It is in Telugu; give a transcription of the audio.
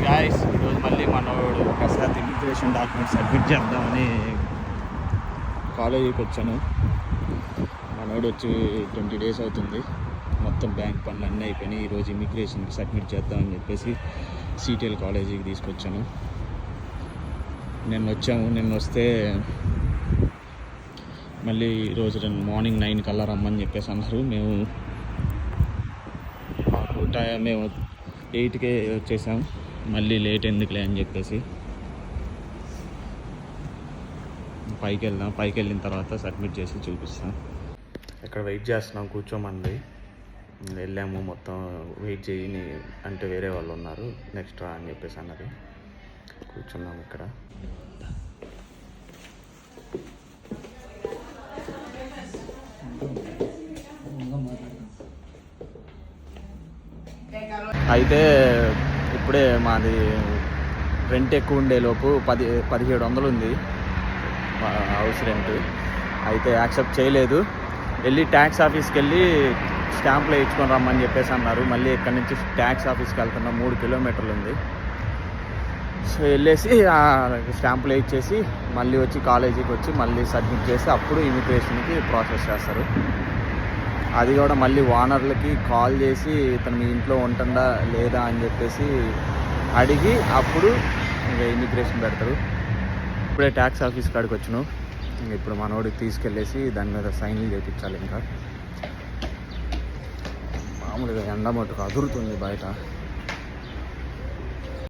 గాయస్ ఈరోజు మళ్ళీ మనోడు ప్రసాద్ ఇమిగ్రేషన్ డాక్యుమెంట్ సబ్మిట్ చేద్దామని కాలేజీకి వచ్చాను. మనోడు వచ్చి 20 days అవుతుంది. మొత్తం బ్యాంక్ పనులు అన్నీ అయిపోయినాయి. ఈరోజు ఇమిగ్రేషన్కి సబ్మిట్ చేద్దామని చెప్పేసి సిటిఎల్ కాలేజీకి తీసుకొచ్చాను. నిన్న వస్తే మళ్ళీ ఈరోజు మార్నింగ్ 9 కల్లా రమ్మని చెప్పేసి అన్నారు. మేము 8కే వచ్చేసాం. మళ్ళీ లేట్ ఎందుకులే అని చెప్పేసి పైకి వెళ్ళిన తర్వాత సబ్మిట్ చేసి చూపిస్తాం. ఇక్కడ వెయిట్ చేస్తున్నాం, కూర్చోమంది. వెళ్ళాము, మొత్తం వెయిట్ చేయని అంటే వేరే వాళ్ళు ఉన్నారు, నెక్స్ట్ రా అని చెప్పేసి అన్నది. కూర్చున్నాము ఇక్కడ. అయితే ఇప్పుడే మాది రెంట్ ఎక్కువ ఉండేలోపు 1700 ఉంది హౌస్ రెంట్. అయితే యాక్సెప్ట్ చేయలేదు. వెళ్ళి ట్యాక్స్ ఆఫీస్కి వెళ్ళి స్టాంప్లో వేయించుకొని రమ్మని చెప్పేసి అన్నారు. మళ్ళీ ఇక్కడ నుంచి ట్యాక్స్ ఆఫీస్కి వెళ్తున్నా, 3 kilometers ఉంది. సో వెళ్ళేసి స్టాంపులు వేయించేసి మళ్ళీ వచ్చి కాలేజీకి వచ్చి మళ్ళీ సబ్మిట్ చేసి అప్పుడు ఇమిగ్రేషన్కి ప్రాసెస్ చేస్తారు. అది కూడా మళ్ళీ ఓనర్లకి కాల్ చేసి ఇతను మీ ఇంట్లో ఉంటుందా లేదా అని చెప్పేసి అడిగి అప్పుడు ఇంకా ఇమిగ్రేషన్ పెడతారు. ఇప్పుడే ట్యాక్స్ ఆఫీస్ కాడికి వచ్చినావు. ఇప్పుడు మనోడికి తీసుకెళ్ళేసి దాని మీద సైన్లు చేయించాలి. ఇంకా మామూలుగా ఎండ మట్టుకు అదురుతుంది బయట.